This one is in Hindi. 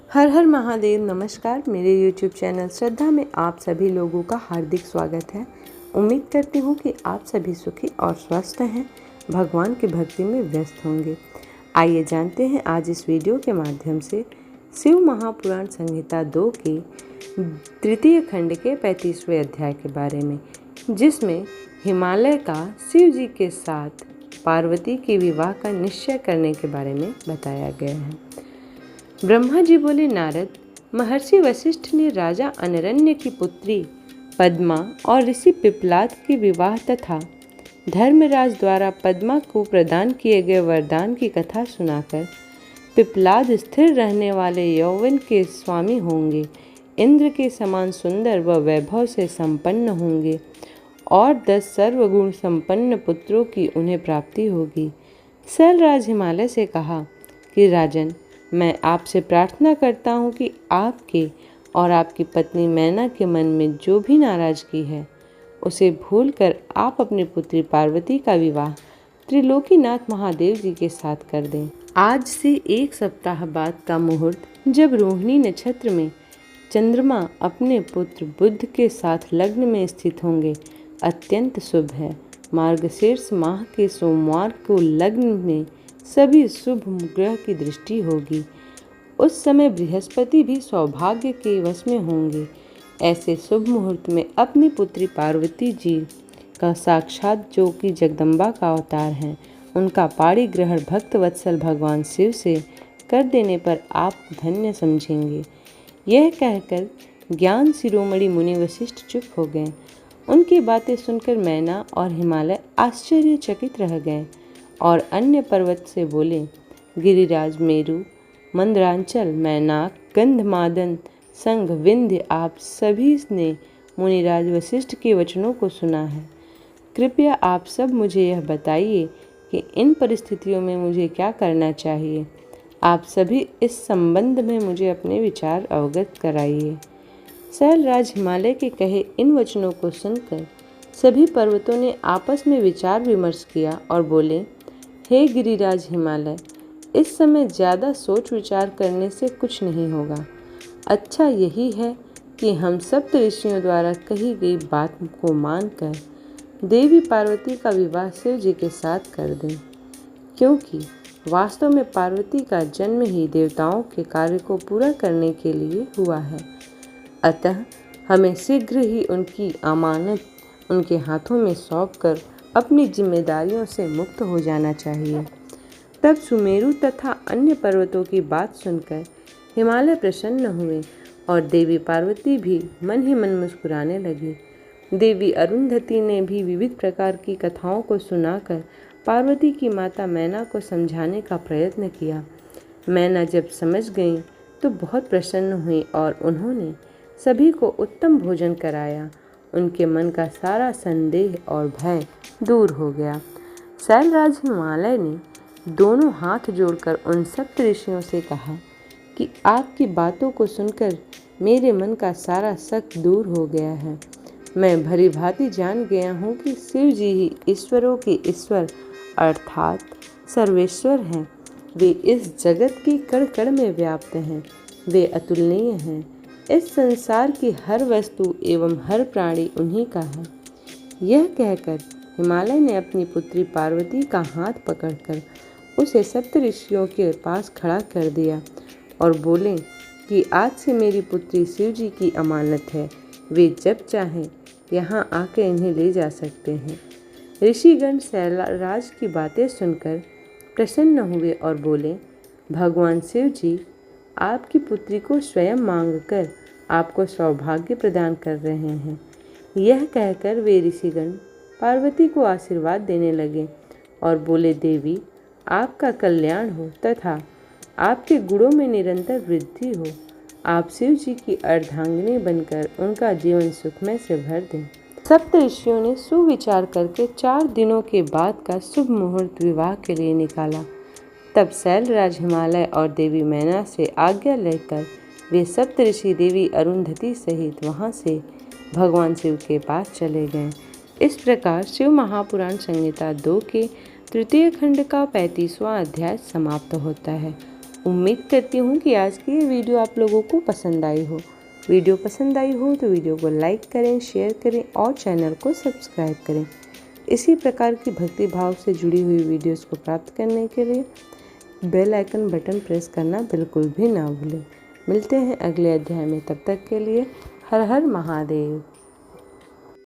हर हर महादेव। नमस्कार। मेरे YouTube चैनल श्रद्धा में आप सभी लोगों का हार्दिक स्वागत है। उम्मीद करती हूँ कि आप सभी सुखी और स्वस्थ हैं, भगवान की भक्ति में व्यस्त होंगे। आइए जानते हैं आज इस वीडियो के माध्यम से शिव महापुराण संहिता 2 के तृतीय खंड के 35वें अध्याय के बारे में, जिसमें हिमालय का शिव जी के साथ पार्वती के विवाह का निश्चय करने के बारे में बताया गया है। ब्रह्मा जी बोले, नारद, महर्षि वशिष्ठ ने राजा अनरण्य की पुत्री पद्मा और ऋषि पिप्पलाद के विवाह तथा धर्मराज द्वारा पद्मा को प्रदान किए गए वरदान की कथा सुनाकर पिप्पलाद स्थिर रहने वाले यौवन के स्वामी होंगे, इंद्र के समान सुंदर व वैभव से संपन्न होंगे और 10 सर्वगुण संपन्न पुत्रों की उन्हें प्राप्ति होगी। शैलराज हिमालय से कहा कि राजन, मैं आपसे प्रार्थना करता हूँ कि आपके और आपकी पत्नी मैना के मन में जो भी नाराजगी है उसे भूलकर आप अपनी पुत्री पार्वती का विवाह त्रिलोकीनाथ महादेव जी के साथ कर दें। आज से 1 सप्ताह बाद का मुहूर्त, जब रोहिणी नक्षत्र में चंद्रमा अपने पुत्र बुध के साथ लग्न में स्थित होंगे, अत्यंत शुभ है। मार्गशीर्ष माह के सोमवार को लग्न में सभी शुभ ग्रह की दृष्टि होगी। उस समय बृहस्पति भी सौभाग्य के वश में होंगे। ऐसे शुभ मुहूर्त में अपनी पुत्री पार्वती जी का साक्षात, जो कि जगदम्बा का अवतार हैं, उनका पाणी ग्रहण भक्त वत्सल भगवान शिव से कर देने पर आप धन्य समझेंगे। यह कहकर ज्ञान शिरोमणि मुनि वशिष्ठ चुप हो गए। उनकी बातें सुनकर मैना और हिमालय आश्चर्यचकित रह गए और अन्य पर्वत से बोले, गिरिराज, मेरु, मंदरांचल, मैनाक, गंधमादन, संघ, विंध्य, आप सभी ने मुनिराज वशिष्ठ के वचनों को सुना है। कृपया आप सब मुझे यह बताइए कि इन परिस्थितियों में मुझे क्या करना चाहिए। आप सभी इस संबंध में मुझे अपने विचार अवगत कराइए। शैलराज हिमालय के कहे इन वचनों को सुनकर सभी पर्वतों ने आपस में विचार विमर्श किया और बोले, हे गिरिराज हिमालय, इस समय ज़्यादा सोच विचार करने से कुछ नहीं होगा। अच्छा यही है कि हम सप्त ऋषियों द्वारा कही गई बात को मानकर देवी पार्वती का विवाह शिव जी के साथ कर दें, क्योंकि वास्तव में पार्वती का जन्म ही देवताओं के कार्य को पूरा करने के लिए हुआ है। अतः हमें शीघ्र ही उनकी अमानत उनके हाथों में सौंपकर अपनी जिम्मेदारियों से मुक्त हो जाना चाहिए। तब सुमेरु तथा अन्य पर्वतों की बात सुनकर हिमालय प्रसन्न हुए और देवी पार्वती भी मन ही मन मुस्कुराने लगी। देवी अरुंधति ने भी विविध प्रकार की कथाओं को सुनाकर पार्वती की माता मैना को समझाने का प्रयत्न किया। मैना जब समझ गई तो बहुत प्रसन्न हुई और उन्होंने सभी को उत्तम भोजन कराया। उनके मन का सारा संदेह और भय दूर हो गया। शैलराज हिमालय ने दोनों हाथ जोड़कर उन सप्त ऋषियों से कहा कि आपकी बातों को सुनकर मेरे मन का सारा शक दूर हो गया है। मैं भली भांति जान गया हूँ कि शिव जी ही ईश्वरों के ईश्वर अर्थात सर्वेश्वर हैं। वे इस जगत की कण कण में व्याप्त हैं। वे अतुलनीय हैं। इस संसार की हर वस्तु एवं हर प्राणी उन्हीं का है। यह कहकर हिमालय ने अपनी पुत्री पार्वती का हाथ पकड़कर उसे सप्त ऋषियों के पास खड़ा कर दिया और बोले कि आज से मेरी पुत्री शिव जी की अमानत है। वे जब चाहें यहाँ आकर इन्हें ले जा सकते हैं। ऋषिगण शैलराज की बातें सुनकर प्रसन्न हुए और बोले, भगवान शिव जी आपकी पुत्री को स्वयं मांगकर आपको सौभाग्य प्रदान कर रहे हैं। यह कहकर वे ऋषिगण पार्वती को आशीर्वाद देने लगे और बोले, देवी, आपका कल्याण हो तथा आपके गुणों में निरंतर वृद्धि हो। आप शिव जी की अर्धांगिनी बनकर उनका जीवन सुखमय से भर दें। सप्त ऋषियों ने सुविचार करके 4 दिनों के बाद का शुभ मुहूर्त विवाह के लिए निकाला। तब शैलराज हिमालय और देवी मैना से आज्ञा लेकर वे सप्त ऋषि देवी अरुंधति सहित वहां से भगवान शिव के पास चले गए। इस प्रकार शिव महापुराण संहिता 2 के तृतीय खंड का 35वां अध्याय समाप्त होता है। उम्मीद करती हूँ कि आज की ये वीडियो आप लोगों को पसंद आई हो। वीडियो पसंद आई हो तो वीडियो को लाइक करें, शेयर करें और चैनल को सब्सक्राइब करें। इसी प्रकार की भक्ति भाव से जुड़ी हुई वीडियोस को प्राप्त करने के लिए बेल आइकन बटन प्रेस करना बिल्कुल भी ना भूलें। मिलते हैं अगले अध्याय में, तब तक के लिए हर हर महादेव।